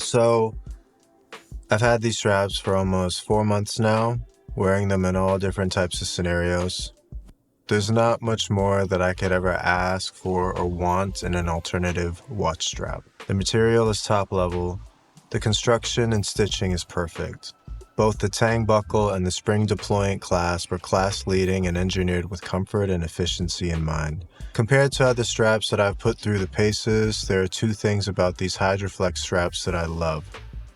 So I've had these straps for almost 4 months now, wearing them in all different types of scenarios. There's not much more that I could ever ask for or want in an alternative watch strap. The material is top level. The construction and stitching is perfect. Both the tang buckle and the spring deployant clasp are class leading and engineered with comfort and efficiency in mind. Compared to other straps that I've put through the paces, there are two things about these Hydroflex straps that I love.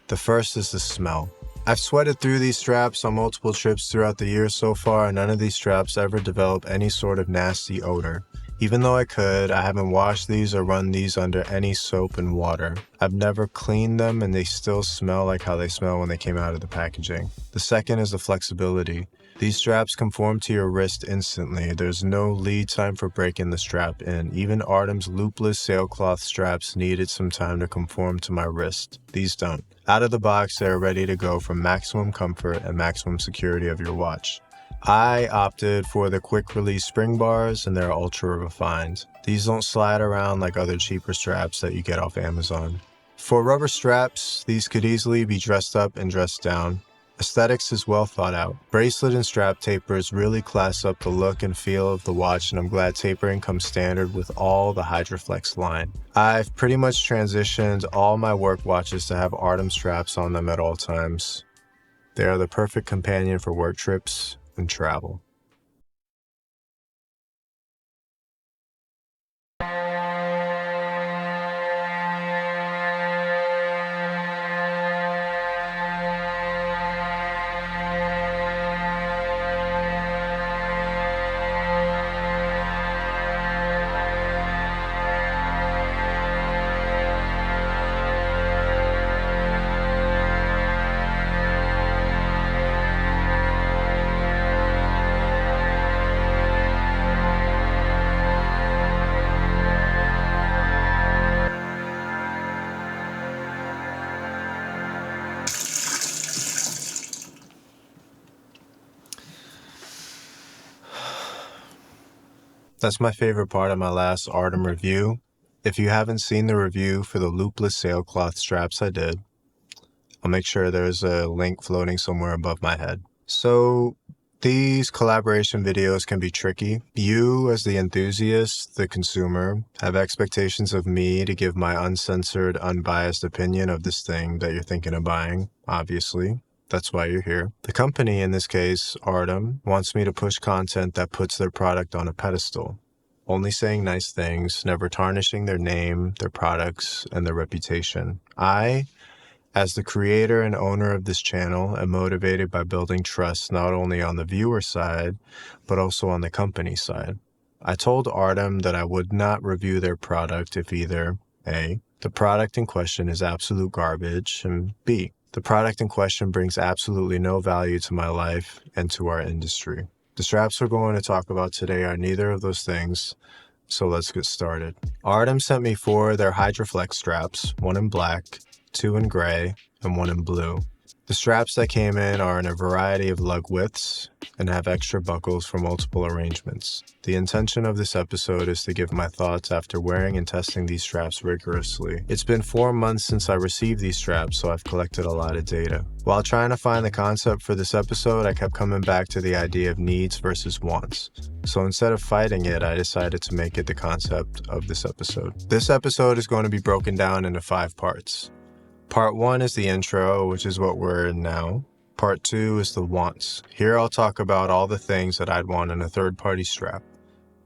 The first is the smell. I've sweated through these straps on multiple trips throughout the year so far, and none of these straps ever develop any sort of nasty odor. Even though I could, I haven't washed these or run these under any soap and water. I've never cleaned them and they still smell like how they smell when they came out of the packaging. The second is the flexibility. These straps conform to your wrist instantly. There's no lead time for breaking the strap in. Even Artem's loopless sailcloth straps needed some time to conform to my wrist. These don't. Out of the box, they're ready to go for maximum comfort and maximum security of your watch. I opted for the quick release spring bars and they're ultra refined. These don't slide around like other cheaper straps that you get off Amazon. For rubber straps, these could easily be dressed up and dressed down. Aesthetics is well thought out. Bracelet and strap tapers really class up the look and feel of the watch, and I'm glad tapering comes standard with all the Hydroflex line. I've pretty much transitioned all my work watches to have Artem straps on them at all times. They are the perfect companion for work trips and travel. That's my favorite part of my last Artem review. If you haven't seen the review for the loopless sailcloth straps I did, I'll make sure there's a link floating somewhere above my head. So these collaboration videos can be tricky. You, as the enthusiast, the consumer, have expectations of me to give my uncensored, unbiased opinion of this thing that you're thinking of buying, obviously. That's why you're here. The company, in this case, Artem, wants me to push content that puts their product on a pedestal. Only saying nice things, never tarnishing their name, their products, and their reputation. I, as the creator and owner of this channel, am motivated by building trust not only on the viewer side, but also on the company side. I told Artem that I would not review their product if either A, the product in question is absolute garbage, and B, the product in question brings absolutely no value to my life and to our industry. The straps we're going to talk about today are neither of those things, so let's get started. Artem sent me 4 of their Hydroflex straps, 1 in black, 2 in gray, and 1 in blue. The straps that came in are in a variety of lug widths and have extra buckles for multiple arrangements. The intention of this episode is to give my thoughts after wearing and testing these straps rigorously. It's been 4 months since I received these straps, so I've collected a lot of data. While trying to find the concept for this episode, I kept coming back to the idea of needs versus wants. So instead of fighting it, I decided to make it the concept of this episode. This episode is going to be broken down into 5 parts. Part 1 is the intro, which is what we're in now. Part 2 is the wants. Here I'll talk about all the things that I'd want in a third-party strap.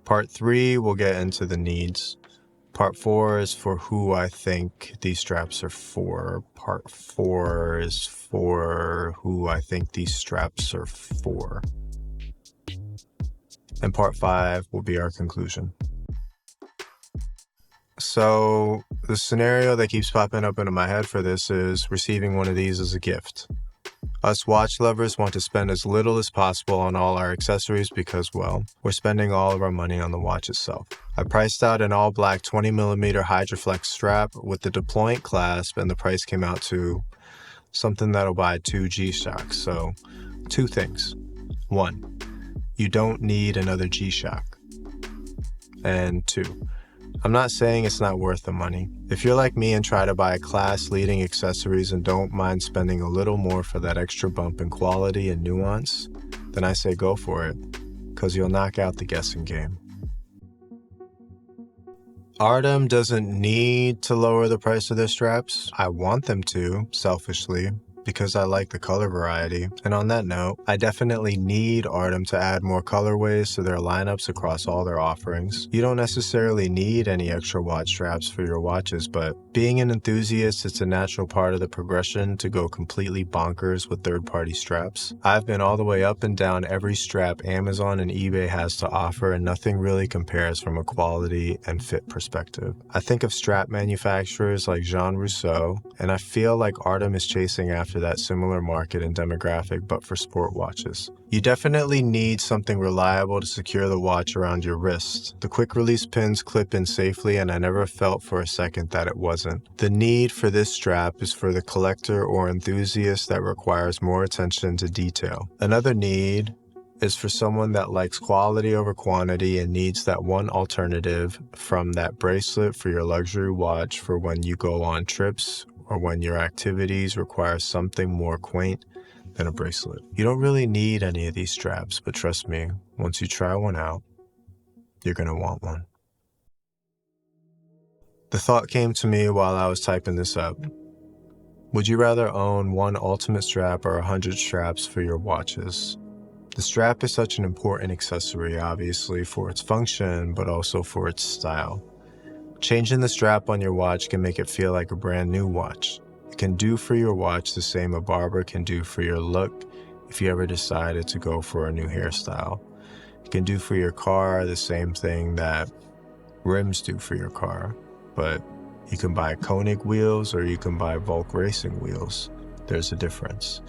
Part 3 will get into the needs. Part 4 is for who I think these straps are for. Part 4 is for who I think these straps are for. And Part 5 will be our conclusion. So the scenario that keeps popping up into my head for this is receiving one of these as a gift. Us watch lovers want to spend as little as possible on all our accessories because, well, we're spending all of our money on the watch itself. I priced out an all-black 20mm Hydroflex strap with the deployant clasp, and the price came out to something that'll buy 2 G-Shocks. So, 2 things. 1, you don't need another G-Shock. And 2, I'm not saying it's not worth the money. If you're like me and try to buy class-leading accessories and don't mind spending a little more for that extra bump in quality and nuance, then I say go for it, because you'll knock out the guessing game. Artem doesn't need to lower the price of their straps. I want them to, selfishly, because I like the color variety. And on that note, I definitely need Artem to add more colorways to their lineups across all their offerings. You don't necessarily need any extra watch straps for your watches, but being an enthusiast, it's a natural part of the progression to go completely bonkers with third-party straps. I've been all the way up and down every strap Amazon and eBay has to offer, and nothing really compares from a quality and fit perspective. I think of strap manufacturers like Jean Rousseau, and I feel like Artem is chasing after that similar market and demographic, but for sport watches. You definitely need something reliable to secure the watch around your wrist. The quick release pins clip in safely, and I never felt for a second that it wasn't. The need for this strap is for the collector or enthusiast that requires more attention to detail. Another need is for someone that likes quality over quantity and needs that one alternative from that bracelet for your luxury watch for when you go on trips or when your activities require something more quaint than a bracelet. You don't really need any of these straps, but trust me, once you try one out, you're gonna want one. The thought came to me while I was typing this up. Would you rather own one ultimate strap or 100 straps for your watches? The strap is such an important accessory, obviously, for its function, but also for its style. Changing the strap on your watch can make it feel like a brand new watch. It can do for your watch the same a barber can do for your look if you ever decided to go for a new hairstyle. It can do for your car the same thing that rims do for your car, but you can buy Koenig wheels or you can buy Volk racing wheels. There's a difference.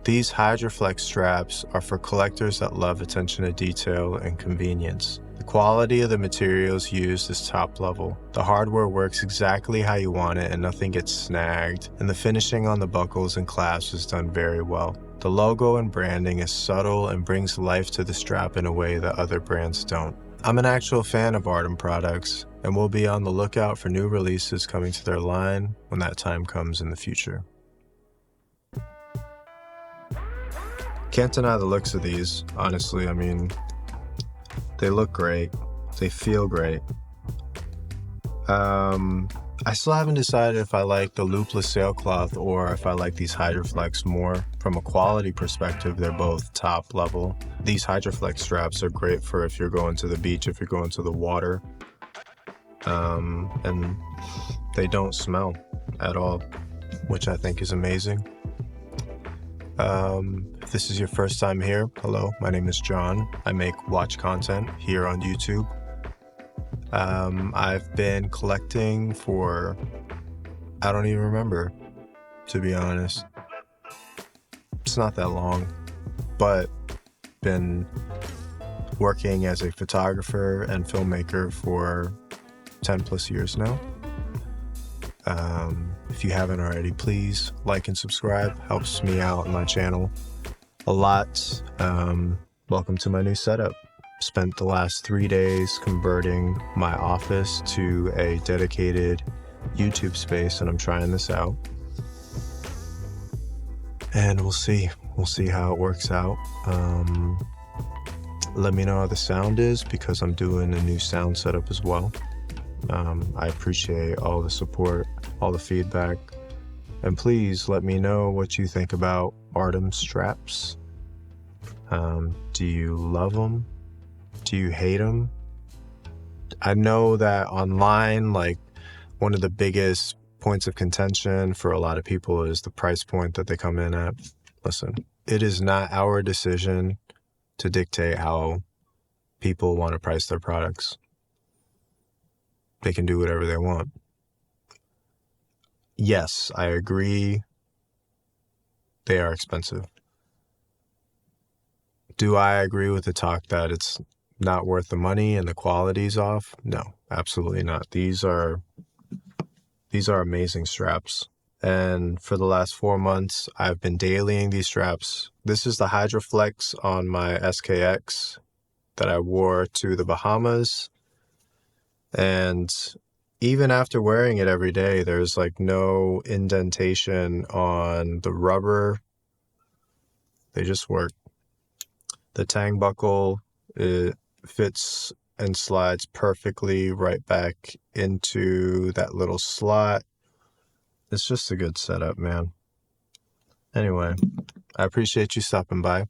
These Hydroflex straps are for collectors that love attention to detail and convenience. The quality of the materials used is top level. The hardware works exactly how you want it and nothing gets snagged, and the finishing on the buckles and clasps is done very well. The logo and branding is subtle and brings life to the strap in a way that other brands don't. I'm an actual fan of Artem products, and we'll be on the lookout for new releases coming to their line when that time comes in the future. Can't deny the looks of these, honestly. I mean, they look great. They feel great. I still haven't decided if I like the loopless sailcloth or if I like these Hydroflex more. From a quality perspective, they're both top level. These Hydroflex straps are great for if you're going to the beach, if you're going to the water. And they don't smell at all, which I think is amazing. If this is your first time here, hello, my name is John. I make watch content here on YouTube. I've been collecting for, I don't even remember, to be honest. It's not that long, but been working as a photographer and filmmaker for 10 plus years now. If you haven't already, please like and subscribe. Helps me out on my channel a lot. Welcome to my new setup. Spent the last 3 days converting my office to a dedicated YouTube space, and I'm trying this out. And we'll see how it works out. Let me know how the sound is, because I'm doing a new sound setup as well. I appreciate all the support, all the feedback, and please let me know what you think about Artem straps. Do you love them? Do you hate them? I know that online, like, one of the biggest points of contention for a lot of people is the price point that they come in at. Listen, it is not our decision to dictate how people want to price their products. They can do whatever they want. Yes, I agree. They are expensive. Do I agree with the talk that it's not worth the money and the quality's off? No, absolutely not. These are amazing straps. And for the last 4 months, I've been dailying these straps. This is the Hydroflex on my SKX that I wore to the Bahamas. And even after wearing it every day, there's like no indentation on the rubber. They just work. The tang buckle, it fits and slides perfectly right back into that little slot. It's just a good setup, man. Anyway, I appreciate you stopping by,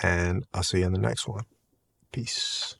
and I'll see you in the next one. Peace.